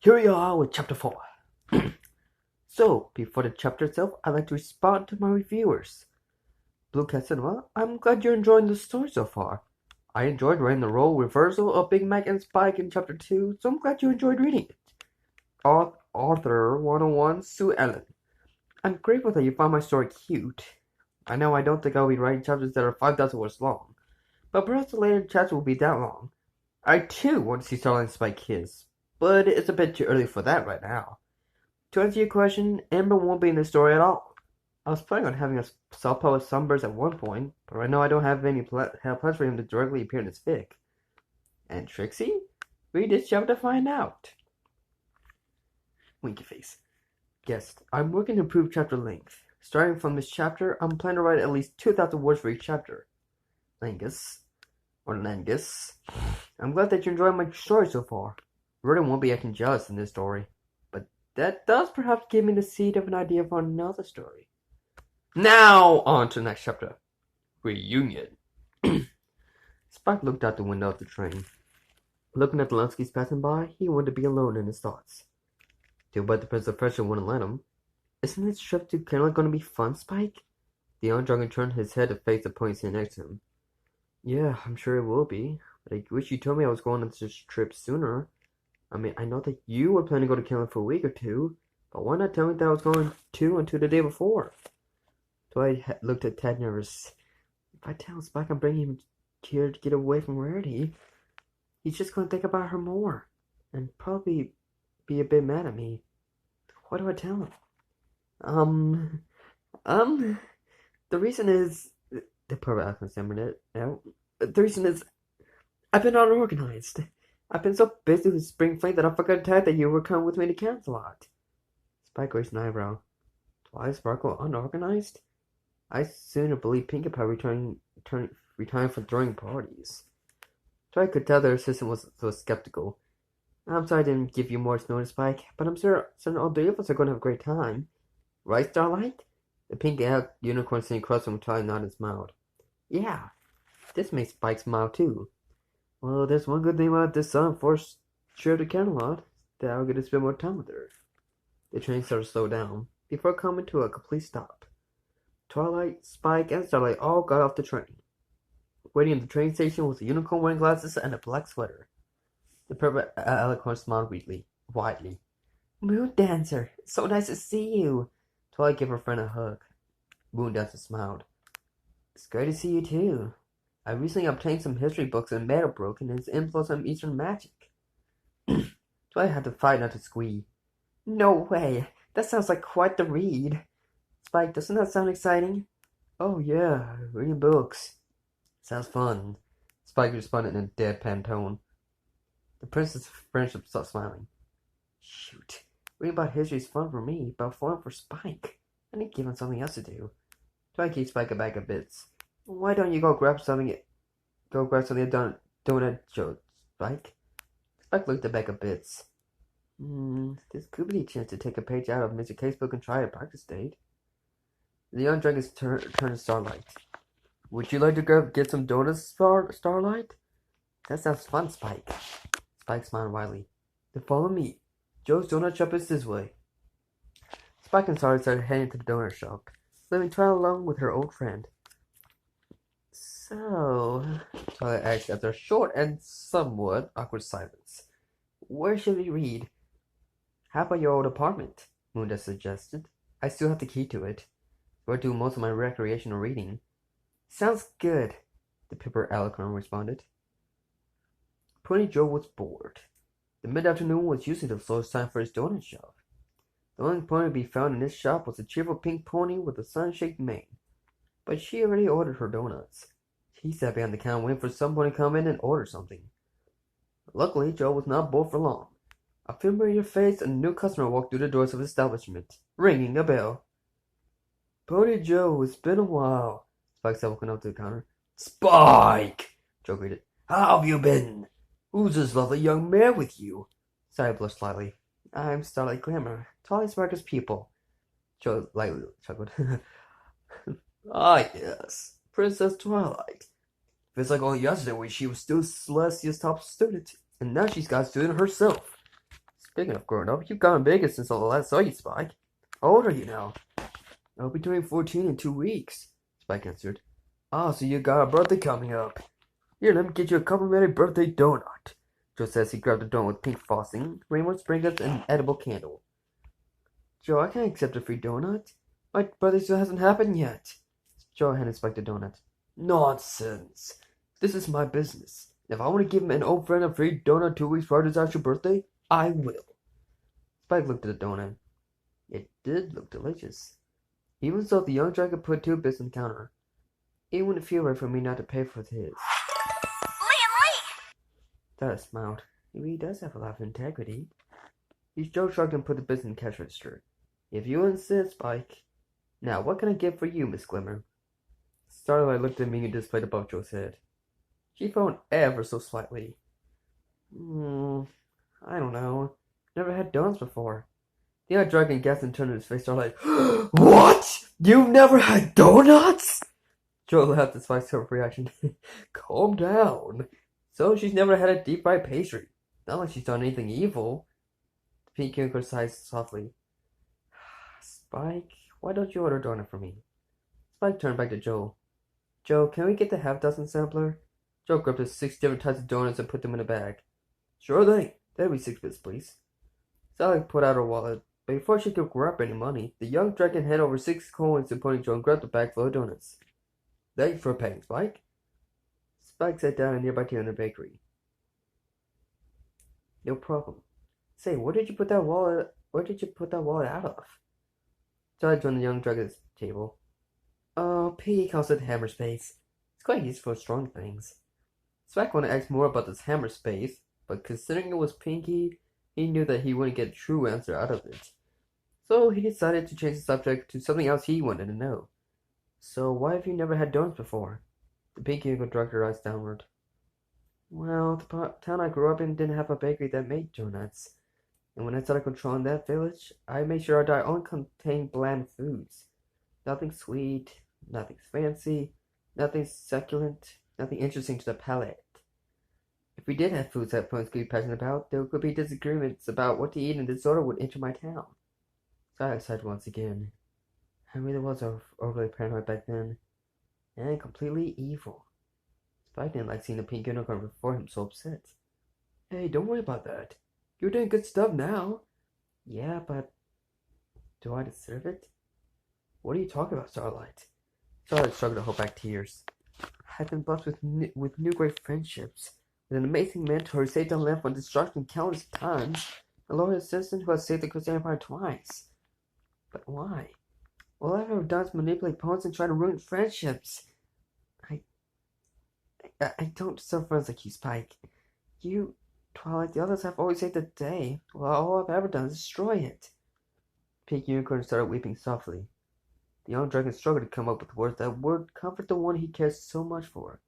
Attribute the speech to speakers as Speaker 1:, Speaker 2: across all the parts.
Speaker 1: Here we are with chapter 4. So, before the chapter itself, I'd like to respond to my reviewers. Blue Cat Cinema, I'm glad you're enjoying the story so far. I enjoyed writing the role reversal of Big Mac and Spike in chapter 2, so I'm glad you enjoyed reading it. Author 101 Sue Ellen. I'm grateful that you found my story cute. I know I don't think I'll be writing chapters that are 5,000 words long, but perhaps the later chapters will be that long. I too want to see Starlight and Spike kiss, but it's a bit too early for that right now. To answer your question, Amber won't be in the story at all. I was planning on having a self-pub with Sunburst at one point, but right now I don't have any plans for him to directly appear in this fic. And Trixie? Read this chapter to find out. Winky face. Yes, I'm working to improve chapter length. Starting from this chapter, I'm planning to write at least 2,000 words for each chapter. Langus. I'm glad that you're enjoying my story so far. Rodin won't be acting jealous in this story, but that does perhaps give me the seed of an idea for another story. Now, on to the next chapter. Reunion. Spike looked out the window of the train. Looking at the Lunskys passing by, he wanted to be alone in his thoughts. Too bad the Prince of Pressure wouldn't let him. Isn't this trip to Canada going to be fun, Spike? The young dragon turned his head to face the pony sitting next to him. Yeah, I'm sure it will be, but I wish you told me I was going on this trip sooner. I mean, I know that you were planning to go to Canada for a week or two, but why not tell me that I was going until the day before? Dwight looked at Ted nervous. If I tell Spike I'm bringing him here to get away from Rarity, he's just going to think about her more, and probably be a bit mad at me. What do I tell him? The reason is... The poor Alchemist stammered it out. The reason is... I've been unorganized. I've been so busy with Spring Fling that I forgot to tell you that you were coming with me to Cancelot. Spike raised an eyebrow. Twilight Sparkle unorganized? I sooner believe Pinkie Pie retiring from throwing parties. Twilight could tell their assistant was skeptical. I'm sorry I didn't give you more notice, Spike, but I'm certain all three of us are going to have a great time. Right, Starlight? The pink unicorn sitting across from Twilight nodded and smiled. Yeah, this makes Spike smile too. Well, there's one good thing about this unforced trip to Camelot, that I'll get to spend more time with her. The train started to slow down, before coming to a complete stop. Twilight, Spike, and Starlight all got off the train. Waiting at the train station was a unicorn wearing glasses and a black sweater. The purple alicorn smiled widely. Moon Dancer, so nice to see you. Twilight gave her friend a hug. Moon Dancer smiled. It's great to see you too. I recently obtained some history books in Meadowbrook and its influence on Eastern magic. Twilight had to fight not to squee. No way! That sounds like quite the read. Spike, doesn't that sound exciting? Oh yeah, reading books. Sounds fun. Spike responded in a deadpan tone. The princess friendship stopped smiling. Shoot. Reading about history is fun for me, but fun for Spike. I need to give him something else to do. Twilight gave Spike a bag of bits. Why don't you go grab something at Donut Joe, Spike? Spike looked at the bag of bits. This could be a chance to take a page out of Mr. K's book and try a practice date. The young dragon turned to Starlight. Would you like to get some donuts, Starlight? That sounds fun, Spike. Spike smiled widely. Then follow me. Joe's donut shop is this way. Spike and Starlight started heading to the donut shop, leaving Twilight alone with her old friend. So, Twilight asked after a short and somewhat awkward silence. Where should we read? How about your old apartment? Munda suggested. I still have the key to it. Where I do most of my recreational reading. Sounds good, the Pipper Alicorn responded. Pony Joe was bored. The mid-afternoon was usually the slowest time for his donut shop. The only pony to be found in this shop was a cheerful pink pony with a sun-shaped mane. But she already ordered her donuts. He sat behind the counter waiting for someone to come in and order something. Luckily, Joe was not bored for long. A familiar face and a new customer walked through the doors of his establishment, ringing a bell. Pony Joe, it's been a while, Spike said, walking up to the counter. Spike! Joe greeted. How have you been? Who's this lovely young man with you? Starlight blushed slightly. I'm Starlight Glamour, Twilight Sparkle's pupil. Joe lightly chuckled. Ah, yes, Princess Twilight. Feels like only yesterday when she was still Celestia's top student, and now she's got a student herself. Speaking of growing up, you've gotten bigger since I last saw you, Spike. How old are you now? I'll be turning 14 in 2 weeks, Spike answered. Ah, so you got a birthday coming up. Here, let me get you a complimentary birthday donut. Joe says he grabbed a donut with pink frosting, rainbow sprinkles, and an edible candle. Joe, I can't accept a free donut. My birthday still hasn't happened yet. Joe handed Spike the donut. Nonsense. This is my business. If I want to give an old friend a free donut 2 weeks prior to his actual birthday, I will. Spike looked at the donut. It did look delicious. Even so, the young dragon put 2 bits on the counter. It wouldn't feel right for me not to pay for his.
Speaker 2: Lee!
Speaker 1: Dada smiled. He really does have a lot of integrity. Joe shrugged and put the bits in the cash register. If you insist, Spike. Now, what can I get for you, Miss Glimmer? Starlight looked at me and displayed above Joe's head. She frowned ever so slightly. I don't know. Never had donuts before. The young dragon gasped and turned his face Starlight. What? You've never had donuts? Joe laughed at Spike's reaction. Calm down. So she's never had a deep fried pastry. Not like she's done anything evil. The pink unicorn sighed softly. Spike, why don't you order a donut for me? Spike turned back to Joe. Joe, can we get the half-dozen sampler? Joe grabbed his 6 different types of donuts and put them in a bag. Sure thing. That'll be 6 bits, please. Sally put out her wallet, but before she could grab any money, the young dragon handed over 6 coins to Pony Joe and grabbed the bag full of donuts. Thanks for paying, Spike. Spike sat down in a nearby table in the bakery. No problem. Say, where did you put that wallet out of? Sally joined the young dragon's table. Oh, Piggy calls it hammer space. It's quite useful for strong things. Spike wanted to ask more about this hammer space, but considering it was Pinky, he knew that he wouldn't get a true answer out of it. So he decided to change the subject to something else he wanted to know. So why have you never had donuts before? The Pinky Unicorn dragged her eyes downward. Well, the town I grew up in didn't have a bakery that made donuts. And when I started controlling that village, I made sure our diet only contained bland foods. Nothing sweet, nothing fancy, nothing succulent, nothing interesting to the palate. If we did have foods that folks could be passionate about, there could be disagreements about what to eat and disorder would enter my town. Sky sighed once again. I really was overly paranoid back then. And completely evil. Spike didn't like seeing the pink unicorn before him so upset. Hey, don't worry about that. You're doing good stuff now. Yeah, but do I deserve it? What are you talking about, Starlight? Starlight struggled to hold back tears. I've been blessed with new great friendships. With an amazing mentor who saved our land from destruction countless times. A loyal assistant who has saved the Christian Empire twice. But why? All I've ever done is manipulate opponents and try to ruin friendships. I don't deserve friends like you, Spike. You, Twilight, the others have always saved the day, while all I've ever done is destroy it. Pink Unicorn started weeping softly. The young dragon struggled to come up with words that would comfort the one he cares so much for.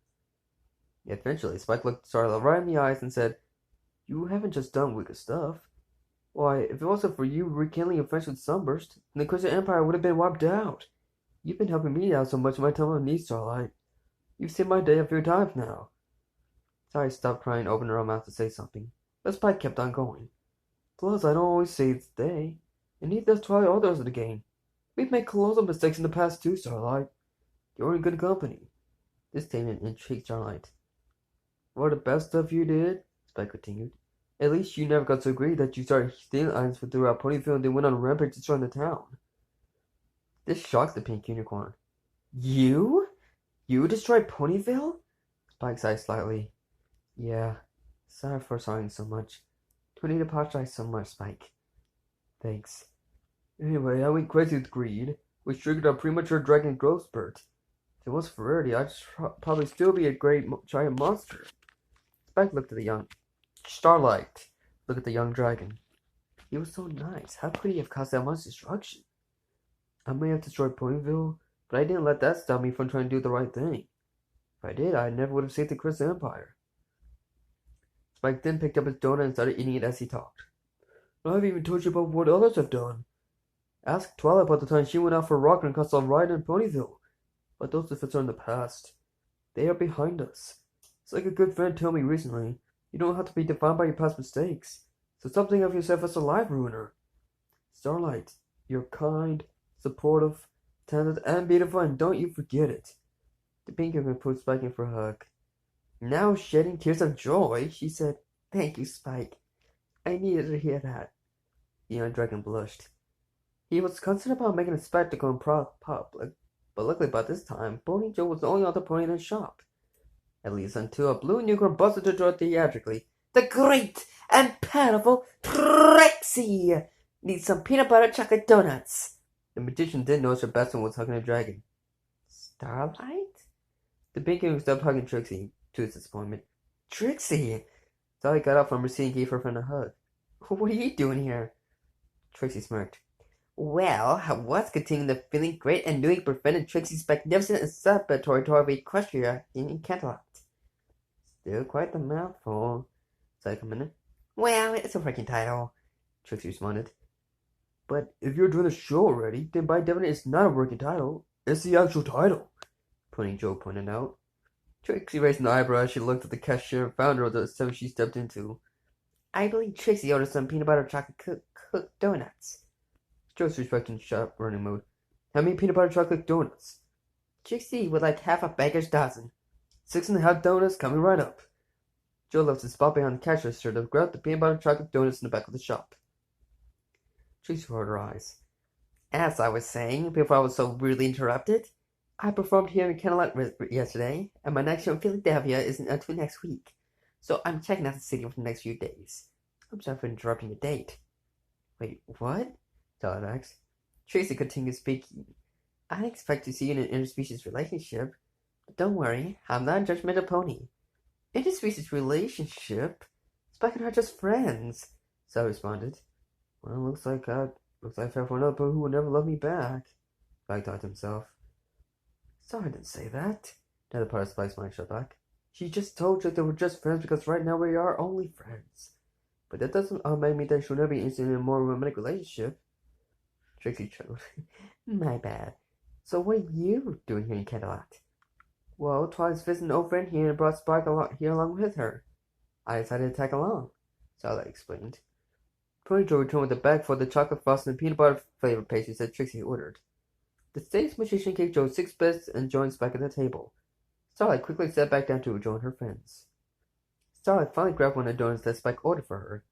Speaker 1: Yet eventually, Spike looked Starlight right in the eyes and said, You haven't just done wicked stuff. Why, if it wasn't for you rekindling your friendship with Sunburst, then the Christian Empire would have been wiped out. You've been helping me out so much in my time of need, Starlight. You've saved my day a few times now. Starlight stopped crying and opened her mouth to say something, but Spike kept on going. Plus, I don't always save the day, and neither does Twilight or the rest of the game. We've made colossal mistakes in the past too, Starlight. You're in good company. This statement intrigued Starlight. What the best stuff you did? Spike continued. At least you never got so greedy that you started stealing items throughout Ponyville and then went on a rampage destroying the town. This shocked the Pink Unicorn. You? You destroyed Ponyville? Spike sighed slightly. Yeah. Sorry for sorrying so much. Do I need to apologize so much, Spike? Thanks. Anyway, I went crazy with greed, which triggered a premature dragon growth spurt. If it wasn't for Rarity, I'd probably still be a great giant monster. Spike looked at the young Starlight. Look at the young dragon. He was so nice. How could he have caused that much destruction? I may have destroyed Ponyville, but I didn't let that stop me from trying to do the right thing. If I did, I never would have saved the Christian Empire. Spike then picked up his donut and started eating it as he talked. I haven't even told you about what others have done. Ask Twilight about the time she went out for a rock and caused a riot in Ponyville. But those events are in the past. They are behind us. It's like a good friend told me recently. You don't have to be defined by your past mistakes. So stop thinking of yourself as a life ruiner. Starlight, you're kind, supportive, talented, and beautiful, and don't you forget it. The pink unicorn pulled Spike in for a hug. Now shedding tears of joy, she said, "Thank you, Spike. I needed to hear that." The young dragon blushed. He was concerned about making a spectacle in public, but luckily by this time, Pony Joe was the only other pony in the shop. At least until a blue unicorn busted the door theatrically. "The great and powerful Trixie needs some peanut butter chocolate donuts." The magician didn't notice her best friend was hugging a dragon. Starlight? The pink unicorn stopped hugging Trixie, to his disappointment. "Trixie!" Starlight got up from her seat and gave her friend a hug. "What are you doing here?" Trixie smirked. "Well, I was continuing the feeling great and doing prevented Trixie's magnificent and celebratory tour of Equestria in Canterlot." Still quite the mouthful, said Commander. "Well, it's a working title," Trixie responded. "But if you're doing the show already, then by definition it's not a working title. It's the actual title," Pony Joe pointed out. Trixie raised an eyebrow as she looked at the cashier and founder of the establishment she stepped into. "I believe Trixie ordered some peanut butter chocolate cooked donuts." Joe's respecting shop running mode. "How many peanut butter chocolate donuts?" "Trixie would like half a baker's dozen." 6.5 donuts coming right up." Joe left his spot behind the cash register to grab the peanut butter chocolate donuts in the back of the shop. Trixie rolled her eyes. "As I was saying, before I was so rudely interrupted, I performed here in Canterlot yesterday, and my next show in Philadelphia isn't until next week, so I'm checking out the city for the next few days. I'm sorry for interrupting your date." "Wait, what?" Starlight asked. Trixie continued speaking. "I expect to see you in an interspecies relationship. But don't worry, I'm not a judgmental pony." "Interspecies relationship? Spike and I are just friends," Sal responded. "Well, looks like I fell for another pony who will never love me back," Spike thought to himself. "Sorry, I didn't say that," the other part of Spike's mind shot back. "She just told you that we're just friends because right now we are only friends. But that doesn't automatically mean that she'll never be interested in a more romantic relationship." Trixie chuckled. "My bad. So what are you doing here in Canterlot?" "Well, Twilight's visiting an old friend here and brought Spike here along with her. I decided to tag along," Starlight explained. Pony Joe returned with a bag full of the chocolate frosting and peanut butter flavored pastries that Trixie had ordered. The stage magician gave Joe 6 bits and joined Spike at the table. Starlight quickly sat back down to join her friends. Starlight finally grabbed one of the donuts that Spike ordered for her.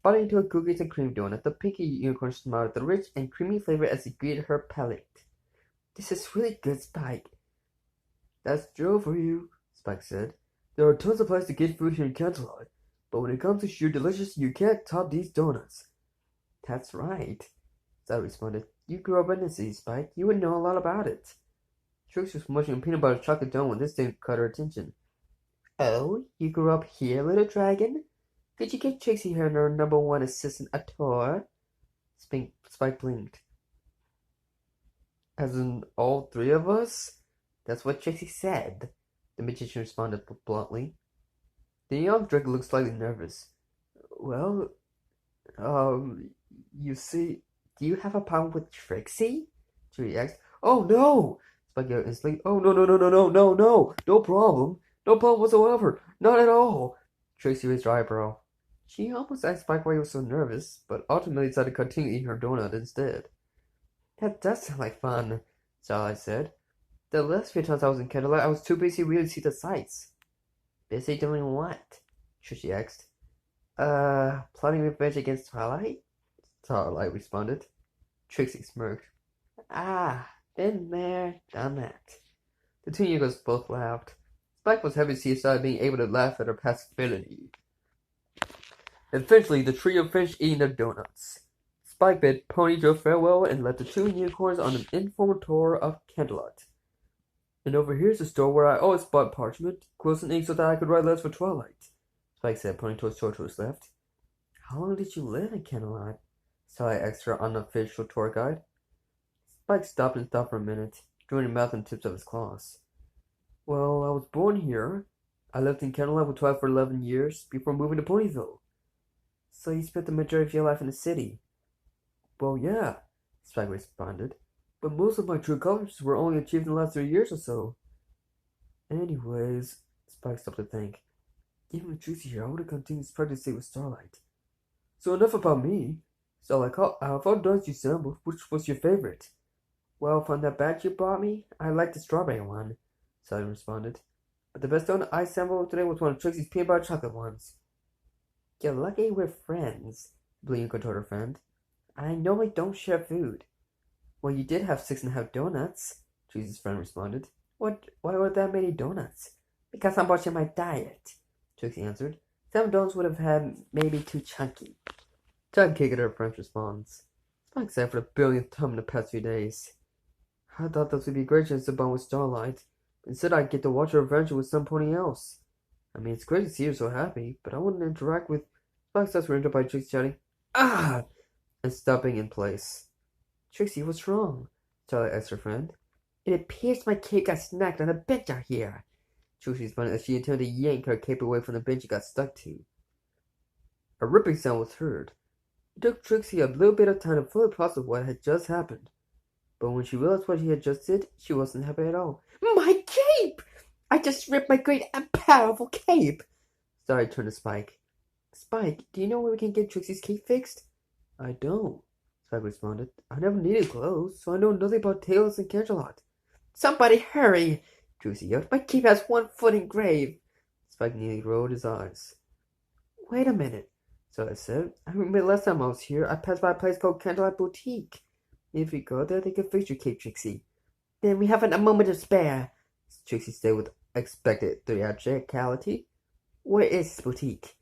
Speaker 1: Biting into a cookies and cream donut, the pinky unicorn smiled at the rich and creamy flavor as it greeted her palate. "This is really good, Spike." "That's Joe for you," Spike said. "There are tons of places to get food here in Canterlot, but when it comes to sheer delicious, you can't top these donuts." "That's right," Sal responded. "You grew up in the city, Spike. You would know a lot about it." Trix was munching a peanut butter chocolate donut when this thing caught her attention. "Oh, you grew up here, little dragon? Did you get Trixie here and her #1 assistant a tour?" Spike blinked. "As in all 3 of us?" "That's what Trixie said," the magician responded bluntly. The young dragon looked slightly nervous. "Well, you see, do you have a problem with Trixie?" Trixie asked. "Oh, no!" Spike yelled instantly. "Oh, no, no, no, no, no, no, no! No problem! No problem whatsoever! Not at all!" Trixie raised her eyebrow. She almost asked Spike why he was so nervous, but ultimately decided to continue eating her donut instead. "That does sound like fun," Starlight said. "The last few times I was in Canterlot, I was too busy really to see the sights." "Busy doing what?" Trixie asked. Plotting revenge against Twilight?" Starlight responded. Trixie smirked. "Ah, been there, done that." The 2 unicorns both laughed. Spike was happy to see Starlight being able to laugh at her past villainy. Eventually, the trio finished eating their donuts. Spike bid Pony Joe farewell and led the 2 unicorns on an informal tour of Canterlot. "And over here's the store where I always bought parchment, quills, and ink so that I could write letters for Twilight," Spike said, pointing towards the store to his left. "How long did you live in Canterlot?" Starlight asked her unofficial tour guide. Spike stopped and thought for a minute, drawing his mouth on the tips of his claws. "Well, I was born here. I lived in Canterlot with Twilight for 11 years before moving to Ponyville." "So you spent the majority of your life in the city?" "Well, yeah," Spike responded. "But most of my true accomplishments were only achieved in the last 3 years or so." "Anyways," Spike stopped to think, "even with Trixie here, I would have continued practicing with Starlight." So enough about me. So like, out of all donuts you sampled, which was your favorite? Well, from that batch you bought me, I liked the strawberry one, Sally responded. But the best donut I sampled today was one of Trixie's peanut butter chocolate ones. You're lucky we're friends, Blinko told her friend. I normally don't share food. Well, you did have 6.5 donuts, Trixie's friend responded. Why were that many donuts? Because I'm watching my diet, Trixie answered. Some donuts would have had maybe too chunky. Tug kicked at her friend's response. I'm excited for the billionth time in the past few days. I thought this would be a great chance to bond with Starlight. Instead, I'd get to watch her adventure with somebody else. I mean, it's great to see her so happy, but I wouldn't interact with. Spike's thoughts were interrupted by Trixie shouting, "Ah!" and stopping in place. Trixie, what's wrong? Starlight asked her friend. It appears my cape got snagged on the bench out here. Trixie responded as she attempted to yank her cape away from the bench it got stuck to. A ripping sound was heard. It took Trixie a little bit of time to fully process what had just happened. But when she realized what she had just did, she wasn't happy at all. My cape! I just ripped my great and powerful cape! Starlight turned to Spike. Spike, do you know where we can get Trixie's cape fixed? I don't, Spike responded. I never needed clothes, so I know nothing about tailors and Canterlot. Somebody hurry! Trixie yelled. My cape has one foot engraved. Spike nearly rolled his eyes. Wait a minute, Starlight said. I remember last time I was here, I passed by a place called Canterlot Boutique. If you go there, they can fix your cape, Trixie. Then we haven't a moment to spare, Trixie said with expected theatricality. Where is this boutique?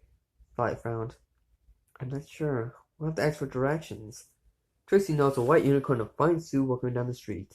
Speaker 1: Spike frowned. I'm not sure. We'll have to ask for directions. Trixie noticed a white unicorn in a fine suit walking down the street.